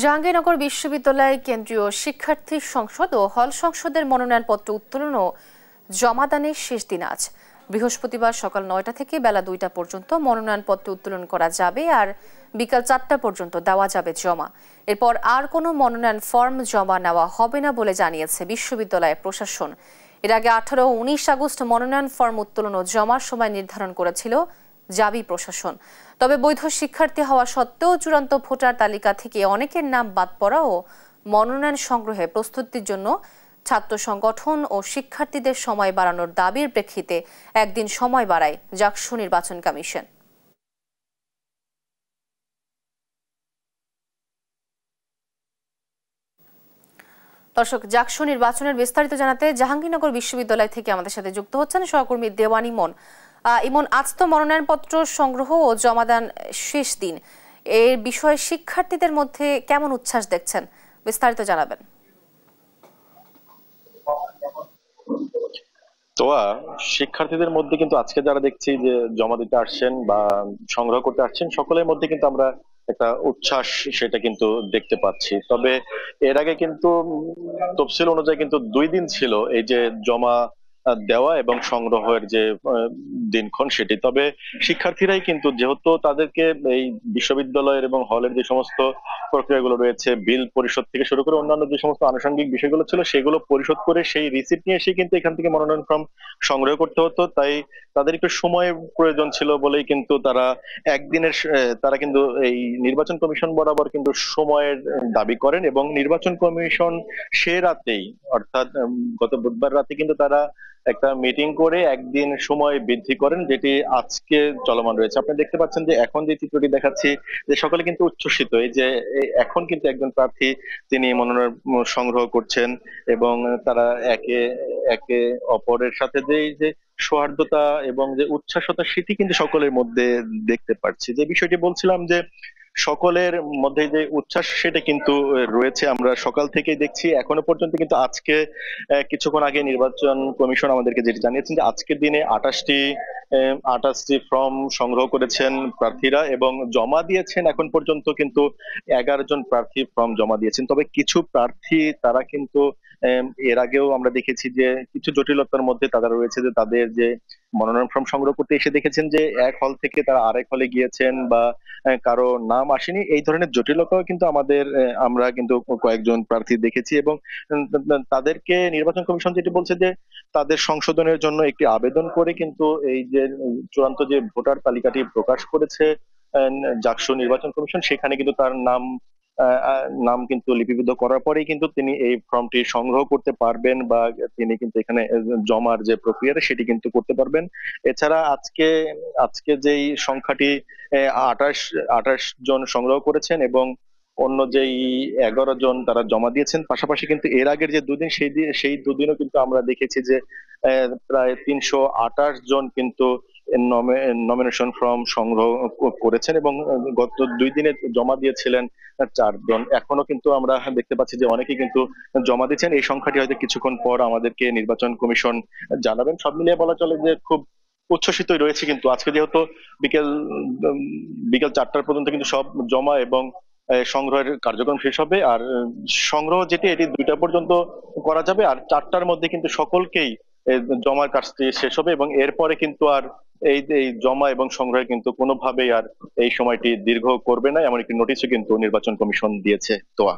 জাহাঙ্গীরনগর বিশ্ববিদ্যালয় কেন্দ্রীয় শিক্ষার্থী সংসদ ও হল সংসদের মনোনয়নপত্র উত্তোলন ও জমাদানের শেষ দিন আজ। বৃহস্পতিবার সকাল ৯টা থেকে বেলা ২টা পর্যন্ত মনোনয়নপত্র উত্তোলন করা যাবে আর বিকাল ৪টা পর্যন্ত দেওয়া যাবে জমা। এরপর আর কোনো মনোনয়ন ফর্ম জমা নেওয়া হবে না বলে জানিয়েছে বিশ্ববিদ্যালয় প্রশাসন। এর আগে ১৮ ও ১৯ আগস্ট মনোনয়ন ফর্ম উত্তোলন ও জমার সময় নির্ধারণ করেছিল জাবি প্রশাসন। তবে বৈধ শিক্ষার্থী হওয়া সত্ত্বেও চূড়ান্ত ভোটার তালিকা থেকে অনেকের নাম বাদ পড়া ও মনোনয়ন সংগ্রহে প্রস্তুতির জন্য ছাত্র সংগঠন ও শিক্ষার্থীদের সময় বাড়ানোর দাবির প্রেক্ষিতে একদিন সময় বাড়ায় জাকসু নির্বাচন কমিশন। দর্শক, জাকসু নির্বাচনের বিস্তারিত জানাতে জাহাঙ্গীরনগর বিশ্ববিদ্যালয় থেকে আমাদের সাথে যুক্ত হচ্ছেন সহকর্মী দেওয়ান ইমন। ইমন, আজ তো মনোনয়নপত্র সংগ্রহ ও জমাদান শেষ দিন, এর বিষয়ে শিক্ষার্থীদের মধ্যে কেমন উচ্ছ্বাস দেখছেন, বিস্তারিত জানাবেন। শিক্ষার্থীদের মধ্যে কিন্তু আজকে যারা দেখছি যে জমা দিতে আসছেন বা সংগ্রহ করতে আসছেন, সকলের মধ্যে কিন্তু আমরা একটা উচ্ছ্বাস সেটা কিন্তু দেখতে পাচ্ছি। তবে এর আগে কিন্তু তফসিল অনুযায়ী কিন্তু ২ দিন ছিল এই যে জমা দেওয়া এবং সংগ্রহের যে দিনক্ষণ সেটি। তবে শিক্ষার্থীরাই কিন্তু যেহেতু তাদেরকে এই বিশ্ববিদ্যালয়ের এবং হলের যে সমস্ত প্রক্রিয়াগুলো রয়েছে, বিল পরিশোধ থেকে শুরু করে অন্যান্য যে সমস্ত আনুষঙ্গিক বিষয়গুলো ছিল সেগুলো পরিশোধ করে সেই রিসিপ্ট নিয়ে এসে কিন্তু এখান থেকে মনোনয়ন ফর্ম সংগ্রহ করতে হতো। তাই তাদের একটু সময়ের প্রয়োজন ছিল বলেই কিন্তু তারা তারা কিন্তু এই নির্বাচন কমিশন বরাবর কিন্তু সময়ের দাবি করেন এবং নির্বাচন কমিশন সে রাতেই অর্থাৎ গত বুধবার রাতে কিন্তু তারা একটা মিটিং করে একদিন সময় বৃদ্ধি করেন, যেটি আজকে চলমান রয়েছে। আপনি দেখতে পাচ্ছেন যে এখন যে চিত্রটি দেখাচ্ছি, যে সকলে কিন্তু উচ্ছ্বসিত এই যে এখন কিন্তু একজন প্রার্থী তিনি মনোনয়ন সংগ্রহ করছেন এবং তারা একে একে অপরের সাথে যে সৌহার্দ্যতা এবং যে উচ্ছ্বাসতা সেটি কিন্তু সকলের মধ্যে দেখতে পাচ্ছি। যে বিষয়টি বলছিলাম যে সকলের মধ্যে যে উচ্ছ্বাস সেটা কিন্তু রয়েছে, আমরা সকাল থেকেই দেখছি এখনো পর্যন্ত। কিন্তু আজকে কিছুক্ষণ আগে নির্বাচন কমিশন আমাদেরকে যেটি জানিয়েছেন যে আজকের দিনে ২৮টি ফর্ম সংগ্রহ করেছেন প্রার্থীরা এবং জমা দিয়েছেন এখন পর্যন্ত কিন্তু ১১ জন প্রার্থী ফর্ম জমা দিয়েছেন। তবে কিছু প্রার্থী তারা কিন্তু এর আগেও আমরা দেখেছি যে কিছু জটিলতার মধ্যে তারা রয়েছে, যে তাদের যে মনোনয়ন ফর্ম সংগ্রহ করতে এসে দেখেছেন যে এক হল থেকে তারা আরেক হলে গিয়েছেন বা কারো নাম আসেনি, এই ধরনের জটিলতাও কিন্তু আমরা কিন্তু কয়েকজন প্রার্থী দেখেছি এবং তাদেরকে নির্বাচন কমিশন যেটি বলছে যে তাদের সংশোধনের জন্য একটি আবেদন করে কিন্তু এই যে চূড়ান্ত যে ভোটার তালিকাটি প্রকাশ করেছে জাকসু নির্বাচন কমিশন, সেখানে কিন্তু তার নাম কিন্তু লিপিবদ্ধ করার পরেই কিন্তু তিনি এই ফর্মটি সংগ্রহ করতে পারবেন বা তিনি কিন্তু এখানে জমার যে প্রক্রিয়াটা সেটি কিন্তু করতে পারবেন। এছাড়া আজকে যেই সংখ্যাটি ২৮ জন সংগ্রহ করেছেন এবং অন্য যেই ১১ জন তারা জমা দিয়েছেন, পাশাপাশি কিন্তু এর আগের যে দুদিন সেই দুদিনও কিন্তু আমরা দেখেছি যে প্রায় ৩২৮ জন কিন্তু নমিনেশন ফর্ম সংগ্রহ করেছেন এবং গত ২ দিনে জমা দিয়েছিলেন ৪ জন। এখনো কিন্তু আমরা দেখতে পাচ্ছি যে অনেকে কিন্তু জমা দিচ্ছেন। এই সংখ্যাটি হয়তো কিছুক্ষণ পর আমাদেরকে নির্বাচন কমিশন জানাবেন। সব মিলিয়ে বলা চলে যে খুব উচ্ছ্বসিতই রয়েছে। কিন্তু আজকে যেহেতু বিকেল ৪টা পর্যন্ত কিন্তু সব জমা এবং সংগ্রহের কার্যক্রম শেষ হবে, আর সংগ্রহ যেটি এটি ২টা পর্যন্ত করা যাবে, আর ৪টার মধ্যে কিন্তু সকলকেই জমার কাজটি শেষ হবে এবং এরপরে কিন্তু আর এই জমা এবং সংগ্রহে কিন্তু কোনোভাবেই আর এই সময়টি দীর্ঘ করবে না, এমন একটি নোটিশও কিন্তু নির্বাচন কমিশন দিয়েছে। তোয়া।